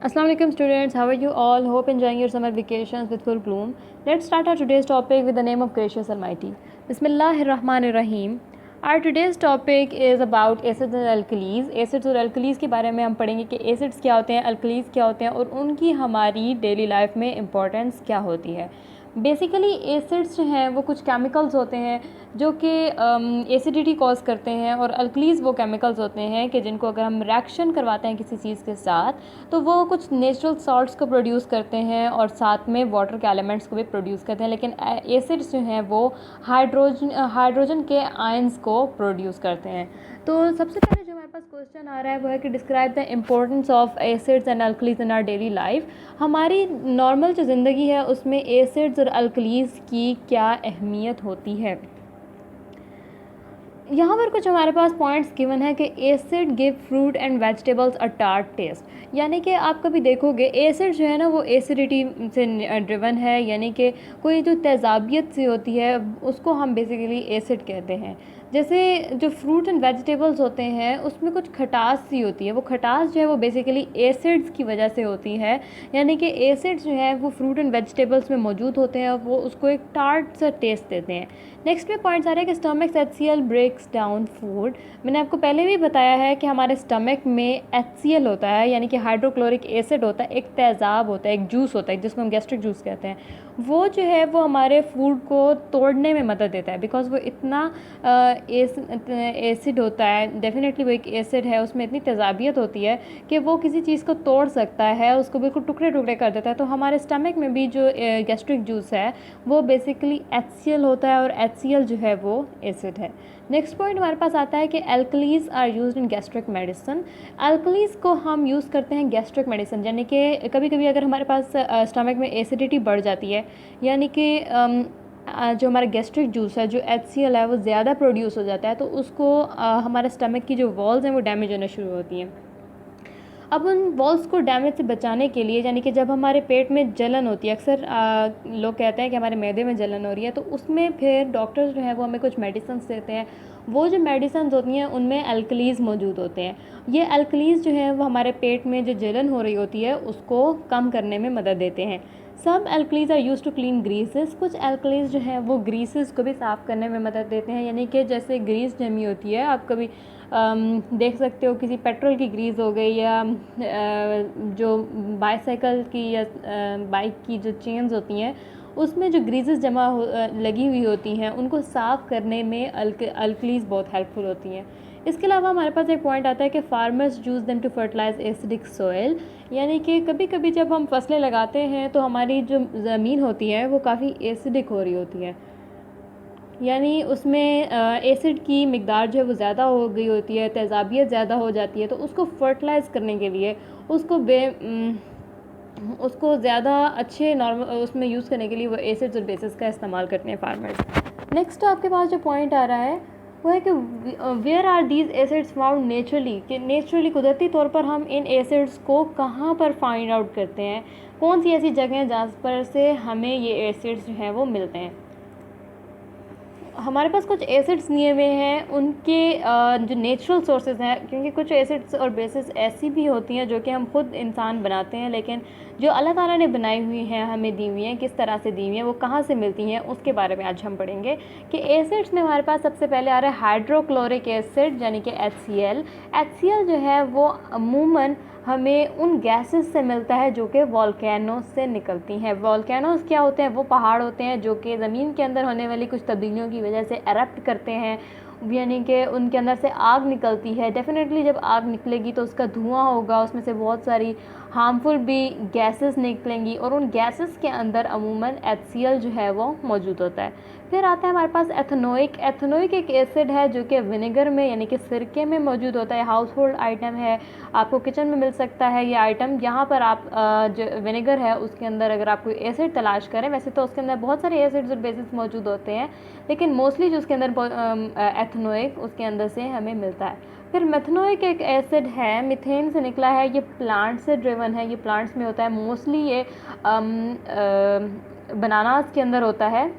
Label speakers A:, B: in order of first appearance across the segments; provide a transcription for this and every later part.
A: Assalamu alaikum students, how are you all? Hope enjoying your summer vacations with full bloom. Let's start our today's topic with the name of Gracious Almighty. Bismillahirrahmanirrahim. Our today's topic is about acids and alkalis. Acids और alkalis के बारे में हम पढ़ेंगे कि acids क्या होते हैं, alkalis क्या होते हैं और उनकी हमारी daily life में importance क्या होती है. बेसिकली एसिड्स जो हैं वो कुछ केमिकल्स होते हैं जो कि एसिडिटी कॉज करते हैं और अल्कलीज़ वो केमिकल्स होते हैं कि जिनको अगर हम रिएक्शन करवाते हैं किसी चीज़ के साथ तो वो कुछ नेचुरल सॉल्ट्स को प्रोड्यूस करते हैं और साथ में वाटर के एलिमेंट्स को भी प्रोड्यूस करते हैं, लेकिन एसिड्स जो हैं वो हाइड्रोजन के आयंस को प्रोड्यूस करते हैं. तो सबसे पहले जो हमारे पास क्वेश्चन आ रहा है वो है कि describe the importance of acids and alkalies in our daily life. हमारी नॉर्मल जो ज़िंदगी है उसमें एसिड्स और अल्कलीज की क्या अहमियत होती है. यहाँ पर कुछ हमारे पास पॉइंट्स गिवन है कि acid give fruit and vegetables a tart taste. यानी कि आप कभी देखोगे एसिड जो है ना वो एसिडिटी से ड्रिवन है, यानी कि कोई जो तेज़ाबियत सी होती है उसको हम बेसिकली एसिड कहते हैं. जैसे जो फ्रूट एंड वेजिटेबल्स होते हैं उसमें कुछ खटास सी होती है, वो खटास जो है वो बेसिकली एसिड्स की वजह से होती है. यानी कि एसिड्स जो है वो फ्रूट एंड वेजिटेबल्स में मौजूद होते हैं और वो उसको एक टार्ट सा टेस्ट देते हैं. नेक्स्ट में पॉइंट्स आ रहा है कि stomach HCl breaks down food. मैंने आपको पहले भी बताया है कि हमारे स्टमक में HCl होता है, यानी कि हाइड्रोक्लोरिक एसिड होता है, एक तेज़ाब होता है, एक जूस होता है जिसको हम गैस्ट्रिक जूस कहते हैं. वो जो है वो हमारे फूड को तोड़ने में मदद देता है बिकॉज वो इतना एसिड होता है. डेफिनेटली वो एक एसिड है, उसमें इतनी तेज़ाबियत होती है कि वो किसी चीज़ को तोड़ सकता है, उसको बिल्कुल टुकड़े टुकड़े कर देता है. तो हमारे स्टमक में भी जो गैस्ट्रिक जूस है वो बेसिकली HCl होता है और HCl जो है वो एसिड है. नेक्स्ट पॉइंट हमारे पास आता है कि alkalies are used in gastric medicine. Alkalies को हम यूज़ करते हैं गैस्ट्रिक मेडिसिन, यानी कि कभी कभी अगर हमारे पास स्टमक में एसिडिटी बढ़ जाती है, यानी कि जो हमारा गैस्ट्रिक जूस है जो HCl है वो ज़्यादा प्रोड्यूस हो जाता है, तो उसको हमारे स्टमक की जो वॉल्स हैं वो डैमेज होना शुरू होती हैं. अब उन वॉल्स को डैमेज से बचाने के लिए, यानी कि जब हमारे पेट में जलन होती है, अक्सर लोग कहते हैं कि हमारे मैदे में जलन हो रही है, तो उसमें फिर डॉक्टर्स जो है वो हमें कुछ मेडिसिन देते हैं. वो जो मेडिसिन होती हैं उनमें अल्कलीज़ मौजूद होते हैं. ये अल्कलीज़ जो है वो हमारे पेट में जो जलन हो रही होती है उसको कम करने में मदद देते हैं. सब alkalis are use to clean greases. कुछ अल्कलीज़ जो हैं वो ग्रीसेस को भी साफ़ करने में मदद देते हैं, यानी कि जैसे ग्रीस जमी होती है, आप कभी देख सकते हो किसी पेट्रोल की ग्रीस हो गई या जो बाईसाइकिल की या बाइक की जो चेन्स होती हैं उसमें जो ग्रीसेस लगी हुई होती हैं उनको साफ़ करने में अल्कलीज़ बहुत हेल्पफुल होती हैं. इसके अलावा हमारे पास एक पॉइंट आता है कि farmers use them to fertilise acidic soil. यानी कि कभी कभी जब हम फसलें लगाते हैं तो हमारी जो ज़मीन होती है वो काफ़ी एसिडिक हो रही होती है, यानी उसमें एसिड की मिकदार जो है वो ज़्यादा हो गई होती है, तेज़ाबियत ज़्यादा हो जाती है. तो उसको फर्टिलाइज़ करने के लिए उसको ज़्यादा अच्छे नॉर्मल उसमें यूज़ करने के लिए वो एसिड्स और बेसिस का इस्तेमाल करते हैं फार्मर्स. नेक्स्ट आपके पास जो पॉइंट आ रहा है वो है कि where are these acids found naturally, कि नेचुरली कुदरती तौर पर हम इन एसिड्स को कहाँ पर फाइंड आउट करते हैं, कौन सी ऐसी जगह हैं जहाँ पर से हमें ये एसिड्स जो हैं वो मिलते हैं. हमारे पास कुछ एसिड्स लिए हुए हैं, उनके जो नेचुरल सोर्सेज हैं, क्योंकि कुछ एसिड्स और बेसिस ऐसी भी होती हैं जो कि हम खुद इंसान बनाते हैं, लेकिन जो अल्लाह ताला ने बनाई हुई हैं, हमें दी हुई हैं, किस तरह से दी हुई हैं, वो कहाँ से मिलती हैं, उसके बारे में आज हम पढ़ेंगे. कि एसिड्स में हमारे पास सबसे पहले आ रहा है हाइड्रोक्लोरिक एसिड यानी कि HCl. HCl जो है वो अमूमन हमें उन गैसेस से मिलता है जो कि वॉल्केनोस से निकलती हैं. वॉल्केनोस क्या होते हैं, वो पहाड़ होते हैं जो कि ज़मीन के अंदर होने वाली कुछ तब्दीलियों की वजह से एरप्ट करते हैं, यानी कि उनके अंदर से आग निकलती है. डेफिनेटली जब आग निकलेगी तो उसका धुआं होगा, उसमें से बहुत सारी हार्मफुल भी गैसेस निकलेंगी और उन गैसेस के अंदर अमूमन HCl जो है वो मौजूद होता है. फिर आता है हमारे पास एथनोइक. एथनोइक एक एसिड है जो कि विनेगर में यानी कि सिरके में मौजूद होता है. हाउस होल्ड आइटम है, आपको किचन में मिल सकता है ये आइटम. यहाँ पर आप जो विनेगर है उसके अंदर अगर आप कोई एसिड तलाश करें, वैसे तो उसके अंदर बहुत सारे एसिड्स और बेसिस मौजूद होते हैं, लेकिन मोस्टली जो उसके अंदर एथनोइक उसके अंदर से हमें मिलता है. फिर मेथनोइक एक एसिड है, मीथेन से निकला है, ये प्लांट से ड्रिवन है, ये प्लांट्स में होता है. मोस्टली ये बनानास के अंदर होता है.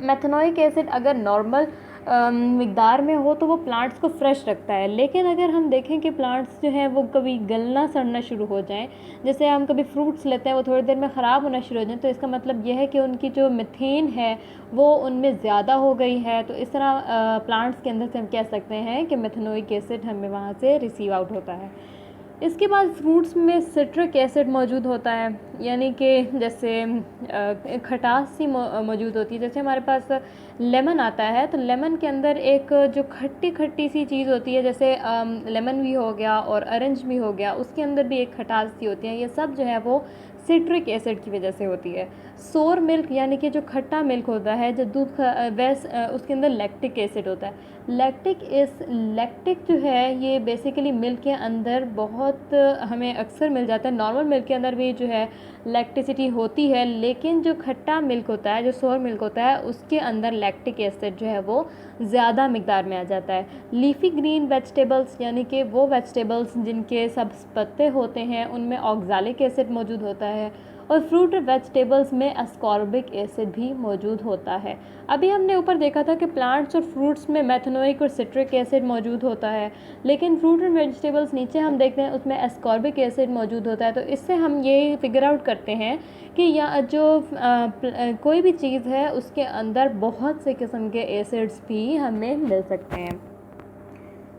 A: मेथनोइक एसिड अगर नॉर्मल मिकदार में हो तो वो प्लांट्स को फ्रेश रखता है। लेकिन अगर हम देखें कि प्लांट्स जो हैं वो कभी गलना सड़ना शुरू हो जाएं, जैसे हम कभी फ्रूट्स लेते हैं वो थोड़ी देर में ख़राब होना शुरू हो जाए, तो इसका मतलब यह है कि उनकी जो मीथेन है वो उनमें ज़्यादा हो गई है। तो इस तरह प्लांट्स के अंदर से हम कह सकते हैं कि मेथनोइक एसिड हमें वहाँ से रिसीव आउट होता है। इसके बाद फ्रूट्स में सिट्रिक एसिड मौजूद होता है, यानी कि जैसे खटास सी मौजूद होती है। जैसे हमारे पास लेमन आता है तो लेमन के अंदर एक जो खट्टी खट्टी सी चीज़ होती है, जैसे लेमन भी हो गया और ऑरेंज भी हो गया, उसके अंदर भी एक खटास सी होती है। ये सब जो है वो सिट्रिक एसिड की वजह से होती है। सोर मिल्क यानी कि जो खट्टा मिल्क होता है, जो दूध उसके अंदर लैक्टिक एसिड होता है। लैक्टिक जो है ये बेसिकली मिल्क के अंदर बहुत हमें अक्सर मिल जाता है। नॉर्मल मिल्क के अंदर भी जो है लैक्टिसिटी होती है, लेकिन जो खट्टा मिल्क होता है, जो सोर मिल्क होता है, उसके अंदर लैक्टिक एसिड जो है वो ज़्यादा मिकदार में आ जाता है। लीफी ग्रीन वेजिटेबल्स यानी कि वो वेजिटेबल्स जिनके सब पत्ते होते हैं उनमें ऑक्ज़ैलिक एसिड मौजूद होता है, और फ्रूट और वेजिटेबल्स में अस्कॉर्बिक एसिड भी मौजूद होता है। अभी हमने ऊपर देखा था कि प्लांट्स और फ्रूट्स में मेथनोइक और सिट्रिक एसिड मौजूद होता है, लेकिन फ्रूट और वेजिटेबल्स नीचे हम देखते हैं उसमें अस्कॉर्बिक एसिड मौजूद होता है। तो इससे हम ये फिगर आउट करते हैं कि या जो कोई भी चीज़ है उसके अंदर बहुत से किस्म के एसिड्स भी हमें मिल सकते हैं।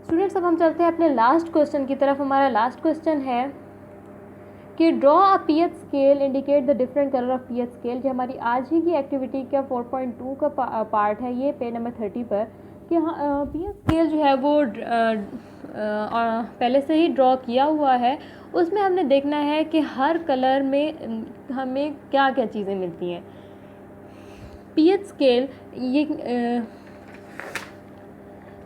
A: स्टूडेंट्स, अब हम चलते हैं अपने लास्ट क्वेश्चन की तरफ। हमारा लास्ट क्वेश्चन है कि draw a pH scale, indicate the different colour of pH scale. जो हमारी आज ही की एक्टिविटी का 4.2 का पार्ट है, ये पेज नंबर 30 पर, कि हाँ पीएच स्केल जो है वो पहले से ही ड्रॉ किया हुआ है। उसमें हमने देखना है कि हर कलर में हमें क्या क्या चीज़ें मिलती हैं। पीएच स्केल ये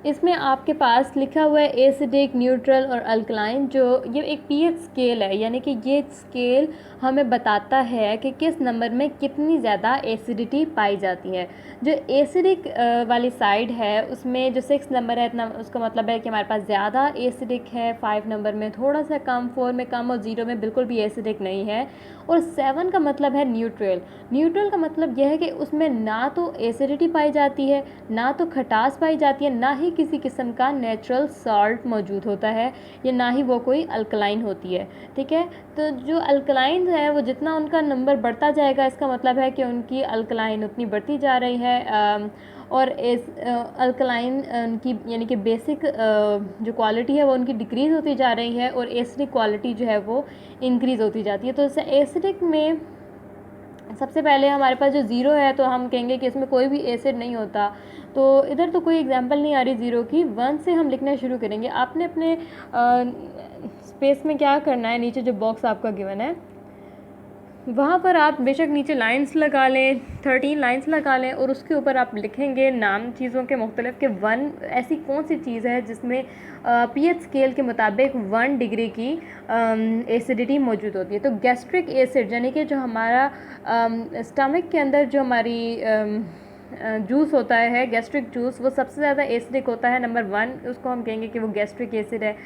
A: इसमें आपके पास लिखा हुआ है एसिडिक, न्यूट्रल और अल्कलाइन। जो ये एक पीएच स्केल है, यानी कि ये स्केल हमें बताता है कि किस नंबर में कितनी ज़्यादा एसिडिटी पाई जाती है। जो एसिडिक वाली साइड है उसमें जो 6 नंबर है, इतना उसका मतलब है कि हमारे पास ज़्यादा एसिडिक है, 5 नंबर में थोड़ा सा कम, 4 में कम और 0 में बिल्कुल भी एसिडिक नहीं है। और 7 का मतलब है न्यूट्रल। न्यूट्रल का मतलब यह है कि उसमें ना तो एसिडिटी पाई जाती है, ना तो खटास पाई जाती है, ना ही किसी किस्म का नेचुरल सॉल्ट मौजूद होता है, या ना ही वो कोई अल्कलाइन होती है। ठीक है, तो जो अल्कलाइन है वो जितना उनका नंबर बढ़ता जाएगा, इसका मतलब है कि उनकी अल्कलाइन उतनी बढ़ती जा रही है, और इस अल्कलाइन उनकी यानी कि बेसिक जो क्वालिटी है वो उनकी डिक्रीज़ होती जा रही है, और एसिडिक क्वालिटी जो है वो इंक्रीज़ होती जाती है। तो एसिडिक में सबसे पहले हमारे पास जो ज़ीरो है, तो हम कहेंगे कि इसमें कोई भी एसिड नहीं होता। तो इधर तो कोई एग्जांपल नहीं आ रही ज़ीरो की। 1 से हम लिखना शुरू करेंगे। आपने अपने स्पेस में क्या करना है, नीचे जो बॉक्स आपका गिवन है वहाँ पर आप बेशक नीचे लाइंस लगा लें, 13 लाइंस लगा लें, और उसके ऊपर आप लिखेंगे नाम चीज़ों के मुख्तलिफ के 1 ऐसी कौन सी चीज़ है जिसमें पीएच स्केल के मुताबिक 1 डिग्री की एसिडिटी मौजूद होती है। तो गैस्ट्रिक एसिड यानी कि जो हमारा स्टमक के अंदर जो हमारी जूस होता है, गैस्ट्रिक जूस, वो सबसे ज़्यादा एसिडिक होता है। नंबर 1 उसको हम कहेंगे कि वो गैस्ट्रिक एसिड है।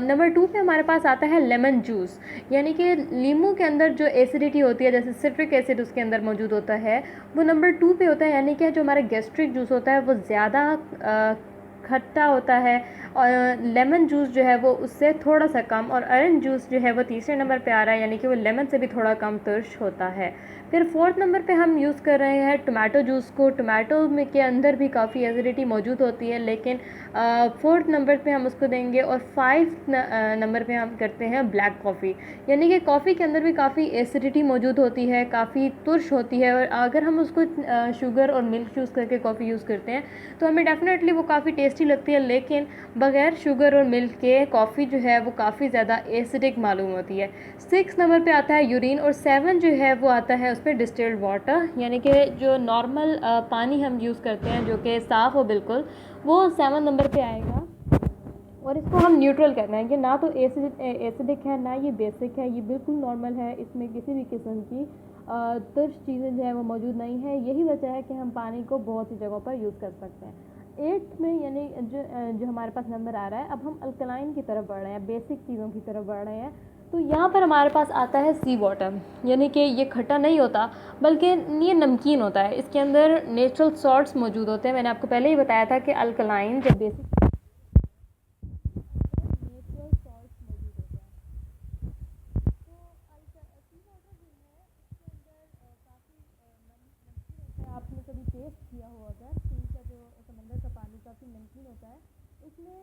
A: नंबर 2 पे हमारे पास आता है लेमन जूस, यानी कि नींबू के अंदर जो एसिडिटी होती है, जैसे सिट्रिक एसिड उसके अंदर मौजूद होता है, वो नंबर 2 पे होता है। यानी कि जो हमारा गैस्ट्रिक जूस होता है वो ज़्यादा खट्टा होता है, और लेमन जूस जो है वो उससे थोड़ा सा कम, और ऑरेंज जूस जो है वो तीसरे नंबर पे आ रहा है, यानी कि वो लेमन से भी थोड़ा कम तुर्श होता है। फिर 4th नंबर पे हम यूज़ कर रहे हैं टोमेटो जूस को। टोमेटो में के अंदर भी काफ़ी एसिडिटी मौजूद होती है, लेकिन 4th नंबर पे हम उसको देंगे। और 5th नंबर पे हम करते हैं ब्लैक कॉफ़ी, यानी कि कॉफ़ी के अंदर भी काफ़ी एसिडिटी मौजूद होती है, काफ़ी तुर्श होती है, और अगर हम उसको शुगर और मिल्क यूज़ करके कॉफ़ी यूज़ करते हैं तो हमें डेफिनेटली वो काफ़ी टेस्टी लगती है, लेकिन बग़ैर शुगर और मिल्क के कॉफ़ी जो है वो काफ़ी ज़्यादा एसिडिक मालूम होती है। 6 नंबर पे आता है यूरिन, और 7 जो है वो आता है उस पर डिस्टिल्ड वाटर, यानी कि जो नॉर्मल पानी हम यूज़ करते हैं जो कि साफ़ हो बिल्कुल, वो 7 नंबर पे आएगा। और इसको हम न्यूट्रल कहते हैं कि ना तो एसिडिक है, ना ये बेसिक है, ये बिल्कुल नॉर्मल है, इसमें किसी भी किस्म की तुर्श चीज़ें जो है वो मौजूद नहीं है। यही वजह है कि हम पानी को बहुत सी जगहों पर यूज़ कर सकते हैं। 8th में यानी जो हमारे पास नंबर आ रहा है, अब हम अल्कलाइन की तरफ बढ़ रहे हैं, बेसिक चीज़ों की तरफ बढ़ रहे हैं। तो यहाँ पर हमारे पास आता है सी वाटर, यानी कि ये खट्टा नहीं होता बल्कि ये नमकीन होता है। इसके अंदर नेचुरल सॉल्ट्स मौजूद होते हैं। मैंने आपको पहले ही बताया था कि अल्कलाइन जब बेसिक नेचुरल सॉल्ट्स मौजूद होते हैं। तो सी वाटर जो है उसके अंदर काफ़ी नमकीन होता है। आपने कभी टेस्ट किया हो अगर सी का जो समंदर का पानी काफ़ी नमकीन होता है, उसमें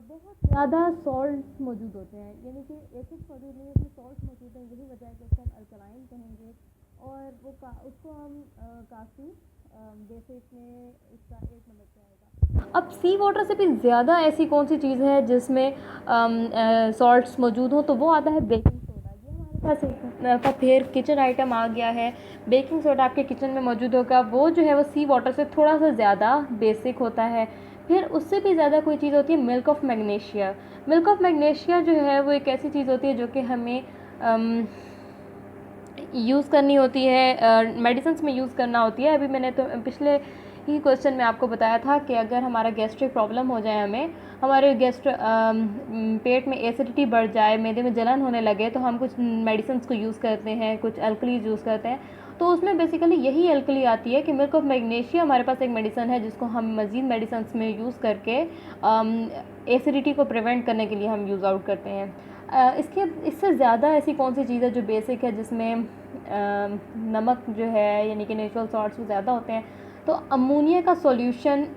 A: बहुत ज़्यादा सॉल्ट मौजूद होते हैं, यानी कि एसिड्स मौजूद नहीं है, उसमें सॉल्ट मौजूद है। यही वजह है कि उसको हम अल्कलाइन कहेंगे और उसको हम काफ़ी बेसिक में इसका 1 नंबर पे आएगा। अब सी वाटर से भी ज़्यादा ऐसी कौन सी चीज़ है जिसमें सॉल्ट्स मौजूद हो, तो वो आता है बेकिंग सोडा। ये हमारे पास एक फिर किचन आइटम आ गया है। बेकिंग सोडा आपके किचन में मौजूद होगा, वो जो है वो सी वाटर से थोड़ा सा ज़्यादा बेसिक होता है। फिर उससे भी ज़्यादा कोई चीज़ होती है milk of magnesia. Milk of magnesia जो है वो एक ऐसी चीज़ होती है जो कि हमें यूज़ करनी होती है, मेडिसिन्स में यूज़ करना होती है। अभी मैंने तो पिछले ही क्वेश्चन में आपको बताया था कि अगर हमारा गैस्ट्रिक प्रॉब्लम हो जाए, हमारे पेट में एसिडिटी बढ़ जाए, मैदे में जलन होने लगे, तो हम कुछ मेडिसिन्स को यूज़ करते हैं, कुछ अल्कलीज यूज़ करते हैं। तो उसमें बेसिकली यही अल्कली आती है कि मिल्क ऑफ मैग्नीशिया हमारे पास एक मेडिसन है जिसको हम मज़ीद मेडिसिन्स में यूज़ करके एसिडिटी को प्रिवेंट करने के लिए हम यूज़ आउट करते हैं। इससे ज़्यादा ऐसी कौन सी चीज़ है जो बेसिक है, जिसमें नमक जो है यानी कि नेचुरल सॉल्ट्स वो ज़्यादा होते हैं? तो अमोनिया का सॉल्यूशन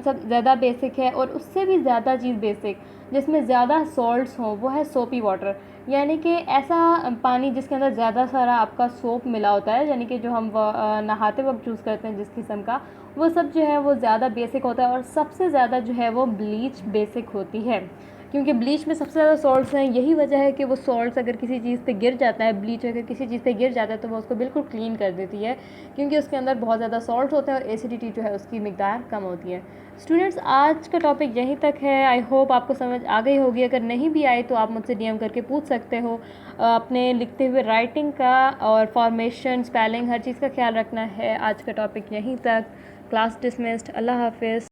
A: सब ज़्यादा बेसिक है। और उससे भी ज़्यादा चीज़ बेसिक जिसमें ज़्यादा सॉल्ट्स हों वो है सोपी वाटर, यानी कि ऐसा पानी जिसके अंदर ज़्यादा सारा आपका सोप मिला होता है, यानी कि जो हम नहाते वक्त चूज़ करते हैं जिस किस्म का, वो सब जो है वो ज़्यादा बेसिक होता है। और सबसे ज़्यादा जो है वो ब्लीच बेसिक होती है, क्योंकि ब्लीच में सबसे ज़्यादा सॉल्ट्स हैं। यही वजह है कि वो सॉल्ट्स अगर किसी चीज़ पे गिर जाता है, ब्लीच अगर किसी चीज़ पे गिर जाता है तो वो उसको बिल्कुल क्लीन कर देती है, क्योंकि उसके अंदर बहुत ज़्यादा सॉल्ट होते हैं और एसिडिटी जो है उसकी मिकदार कम होती है। स्टूडेंट्स, आज का टॉपिक यहीं तक है। आई होप आपको समझ आ गई होगी। अगर नहीं भी आई तो आप मुझसे डीएम करके पूछ सकते हो। अपने लिखते हुए राइटिंग का और फॉर्मेशन, स्पेलिंग, हर चीज़ का ख्याल रखना है। आज का टॉपिक यहीं तक। Class dismissed. अल्लाह हाफिज़।